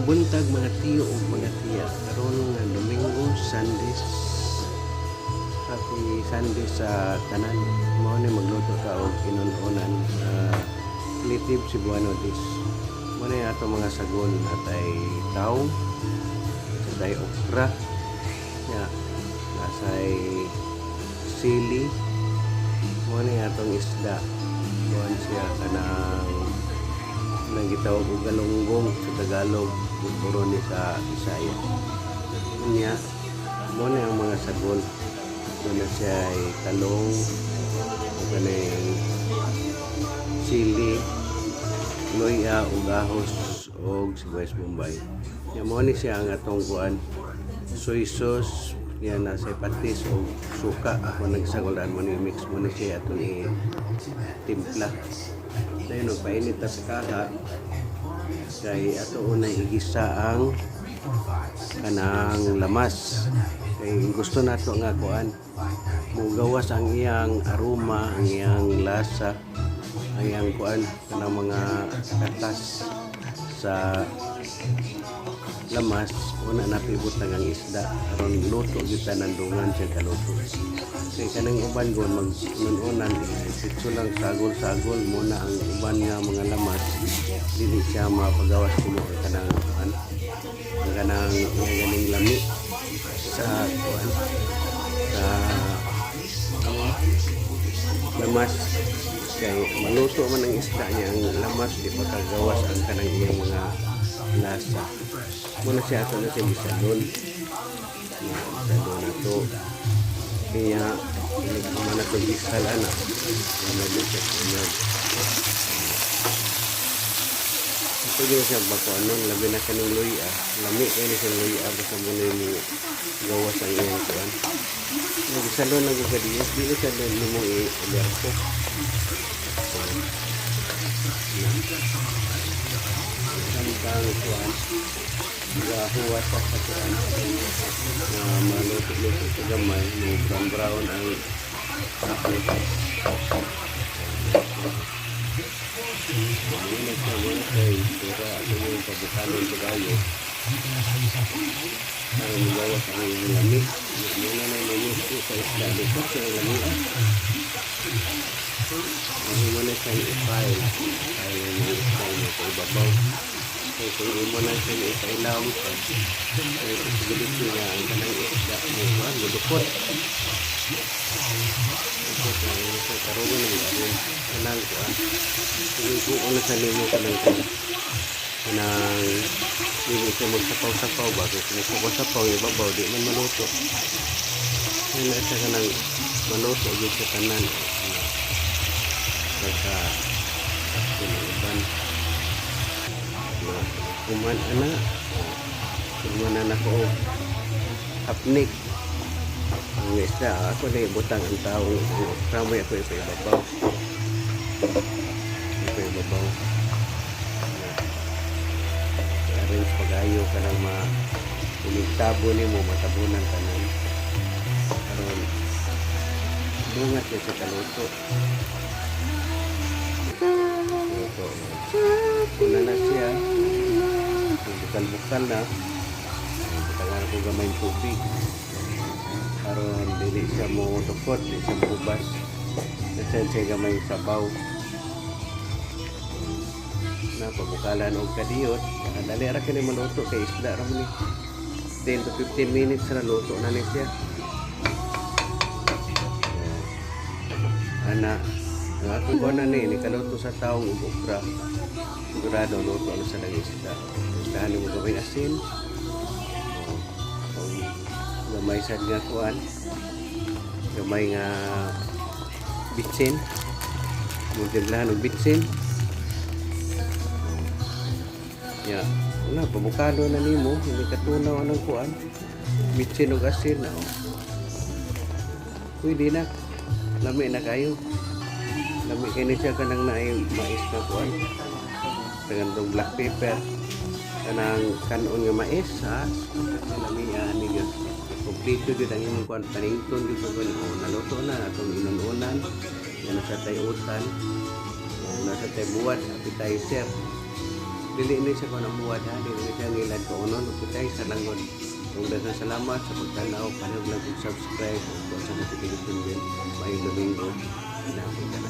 Mayong buntag mga tiyo o mga tiya. Karon nga Domingo, Sundays. Happy Sunday sa tanan. Mao ni magluto ta og inununan native Cebuano dish. Mo ni ato mga sagon atay taw, atay okra, ya, nasay sili. Mo ni atong isda. Buwan siya kanang nang gitawag og galunggong sa Tagalog, puro ni sa Bisaya. Unya, mo na ang mga sagon. Doon na siya ay talong, o kaning sili, loya, o gahos, o sibuyas bombay. Yan mo ni siya ang atong kuan, soy sauce, yan nasa patis o suka. Ako nagsagolan mo ni mix mo ni siya atong timpla. Dahil painit na sa kaha, kay ato unay igisa ang kanang lamas. Kay gusto nato nga kuan, mugawas ang iyang aroma, ang iyang lasa, ang iyang kuan, kanang mga katas sa lamas. Una napibot na ang isda, aron luto kita nandungan siya kaluto. Kaya kanang uban ko mag-unan, sitso lang sagol-sagol muna ang uban nga mga lamas, dili siya mapagawas ko mo kanang kuan, ang kanang ganing lami sa kuan, sa lamas. Kay maluto man ang isda niya, ang lamas di pagkagawas ang kanang iyang mga lasa. Muna siya ato na siya bisadon na to. Kaya hindi ko man ito gisal anak. Ito din siya bako anong labi na kanong luya. Lami kayo na siyang luya. Basta muna yung gawas ang iyong kuhan. Nagisalo na ko kadiyos. Dito siya doon mo i-alerto. Samtang kuhan. Gahuwas sa kuhan. Maluto-luto sa gamay. Brown-brown ang kapal. Ini naman kay pura ano yung pabukanon sa gayo. Ang magawas ang lamig. Muna na yung sa isla dito sa lamig. Ang muna siyang i-file. Ay yung i-file na sa ibabaw. Kaya kung imo na siya i-ilaw sa possibility na ang kanang isda mo gudukot. Sa karoon ng aron kanang kuan. Kung ano sa limo kanang kanang hindi siya magsapaw-sapaw ba? Kung magsapaw-sapaw yung babaw, di man maluto. Kaya na siya kanang maluto yung sa kanan. Sa kiniban. Kuman anak. Kuman anak ko hapnik. Ang isda, ako na ibutang ang taong kamoy ako ipababaw. Ipababaw. Arrange pag-ayo ka ng umintabo ni mo, matabunan ka ng karoon. Bungat niya sa kaluto. Luto. Una na siya. Bukal-bukal na. Bukalan ko gamay tubig. Aron dili siya mo tukot, dili siya mubas. Kasi siya gamay sabaw. Napabukalan og kadiyot. Dali ra kini maluto kay isda ra man ni. 10 to 15 minutes ra luto na ni siya. Ana, ang ato ko na ni kaluto sa taong ug okra. Sigurado luto na sa isda. Isdahan mo gawing asin. Gamay sad nga kuan, gamay nga bitsin, mudaglahan og bitsin. Ya, wala pabukado na nimo, hindi katunaw anong kuan, bitsin og asin na. Pwede na, lami na kayo. Lami kini siya kanang naay mais na kuan, kanang black pepper, kanang kanon nga mais ha, lami ani gyud. Kompleto dito ang imong kuan panington dito ko naluto na atong inununan yan sa tayutan nasa tay buwat appetizer dili ni siya ko nang buwad ha, dili ni siya ngilad ko unon, kitay sa langon. Kung daghang salamat sa pagtanaw, panahon lang kong subscribe, o sa notification bell, may domingo, natin ka na.